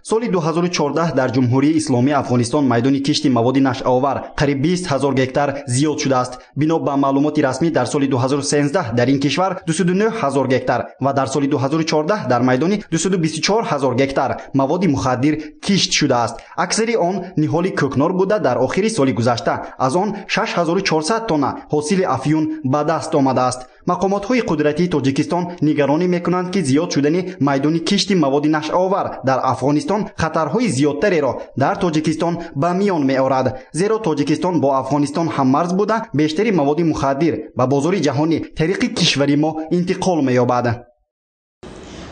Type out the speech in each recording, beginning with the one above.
соли 2014 дар ҷумҳурии исломии афғонистон майдони кишти маводи нашъовар қариб 20 000 гектар зиёд шудааст. бино ба маълумоти расмӣ дар соли 2013 дар ин кишвар 29 000 гектар ва дар соли 2014 дар майдони 224 000 гектар маводи мухаддир кишт шудааст. аксари он ниҳоли кӯкнор буда дар охири соли гузашта аз он 6400 тонна ҳосили афюн ба даст омадааст. мақомотҳои қудратии тоҷикистон нигаронӣ мекунанд ки зиёд шудани майдони кишти маводи нашъовар дар афғонистон хатарҳои зиёдтареро дар тоҷикистон ба миён меорад, зеро тоҷикистон бо афғонистон ҳаммарз буда бештари маводи мухаддир ба бозори ҷаҳонӣ тариқи кишвари мо интиқол меёбад.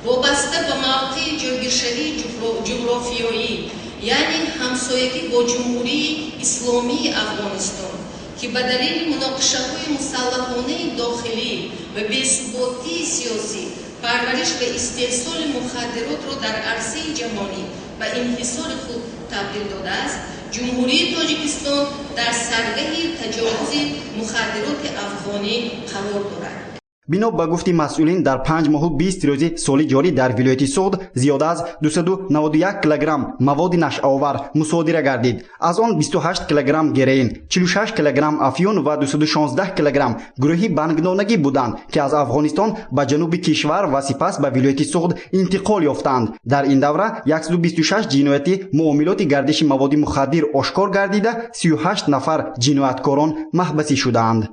вобаста ба мавқеи ҷойгиршавии ҷуғрофиёӣ яъне ҳамсоягӣ бо ҷумҳурии исломии афғонистон ки ба далели муноқишаҳои мусаллаҳонаи дохилӣ ва бесуботии сиёсӣ парвариш ва истеҳсоли мухаддиротро дар арсаи ҷаҳонӣ ба инҳисори худ табдил додааст, ҷумҳурии тоҷикистон дар саргаҳи таҷовузи мухаддироти афғонӣ қарор дорад. бино ба гуфти масъулин дар 5 моҳу 20 рӯзи соли ҷорӣ дар вилояти суғд зиёда аз 291 килограмм маводи нашъовар мусодира гардид. аз он 28 килограмм героин, 46 килограмм афюн ва 216 килограмм гурӯҳи бангдонагӣ буданд ки аз афғонистон ба ҷануби кишвар ва сипас ба вилояти суғд интиқол ёфтанд. дар ин давра 126 ҷиноятӣ муомилоти гардиши маводи мухаддир ошкор гардида 38 нафар ҷинояткорон маҳбасӣ шудаанд.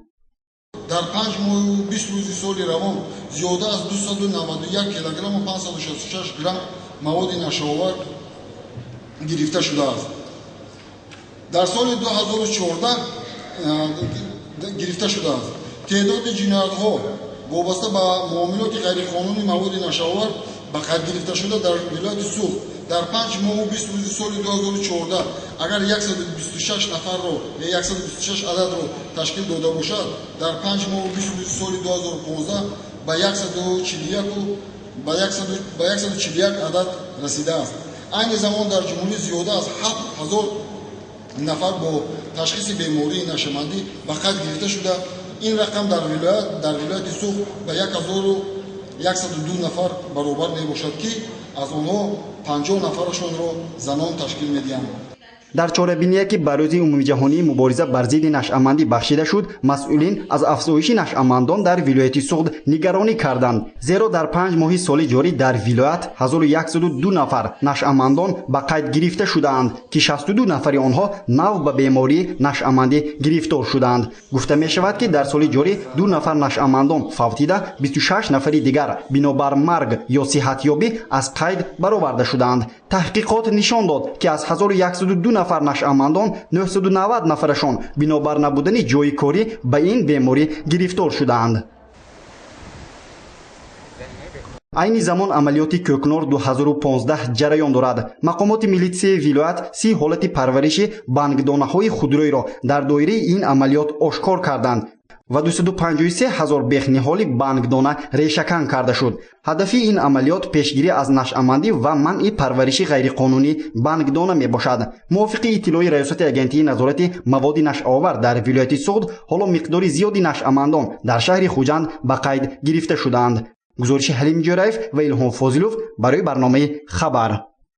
дар 5 моҳу 20 рӯзи соли равон зиёда аз 291 килограмм ва 566 грамм маводи нашъовар гирифта шудааст. дар соли 2014 гирифта шудааст. теъдоди ҷиноятҳо вобаста ба муомилоти ғайриқонунӣ маводи нашъовар ба қайд гирифташуда дар вилояти суғд дар 5 моҳу 20 рӯзи соли 2014 агар 126 нафарро ё 126 ададро ташкил дода бошад, дар 5 моҳу 20 рӯзи соли 2015 ба 141 адад расидааст. айни замон дар ҷумҳурӣ зиёда аз 7000 нафар бо ташхиси бемории нашамандӣ ба қайд гирифта шуда, ин рақам дар вилояти суғд ба 1102 нафар баробар мебошад ки аз онҳо 50 нафарашонро занон ташкил медиҳанд. дар чорабиние ки ба рӯзи умумиҷаҳонии мубориза бар зидди нашъамандӣ бахшида шуд, масъулин аз афзоиши нашъамандон дар вилояти суғд нигаронӣ карданд, зеро дар 5 моҳи соли ҷорӣ дар вилоят 1102 нафар нашъамандон ба қайд гирифта шудаанд ки 62 нафари онҳо нав ба бемории нашъамандӣ гирифтор шудаанд. гуфта мешавад ки дар соли ҷорӣ 2 нафар нашъамандон фавтида, 26 нафари дигар бинобар марг ё сиҳатёбӣ аз қайд бароварда шудаанд. таҳқиқот нишон дод ки аз 1102 нафар нашъамандон 990 нафарашон бинобар набудани ҷойи корӣ ба ин беморӣ гирифтор шудаанд. айни замон амалиёти кӯкнор 2015 ҷараён дорад. мақомоти милитсияи вилоят 30 ҳолати парвариши бангдонаҳои худрӯйро дар доираи ин амалиёт ошкор карданд ва 253 000 бехниҳоли бангдона решакан карда шуд. ҳадафи ин амалиёт пешгирӣ аз нашъамандӣ ва манъи парвариши ғайриқонунӣ бангдона мебошад. мувофиқи иттилои раёсати агентии назорати маводи нашъовар дар вилояти суғд, ҳоло миқдори зиёди нашъамандон дар шаҳри хуҷанд ба қайд гирифта шудаанд. гузориши Ҳалим Ҷӯраев ва Илҳом Фозилов барои барномаи хабар.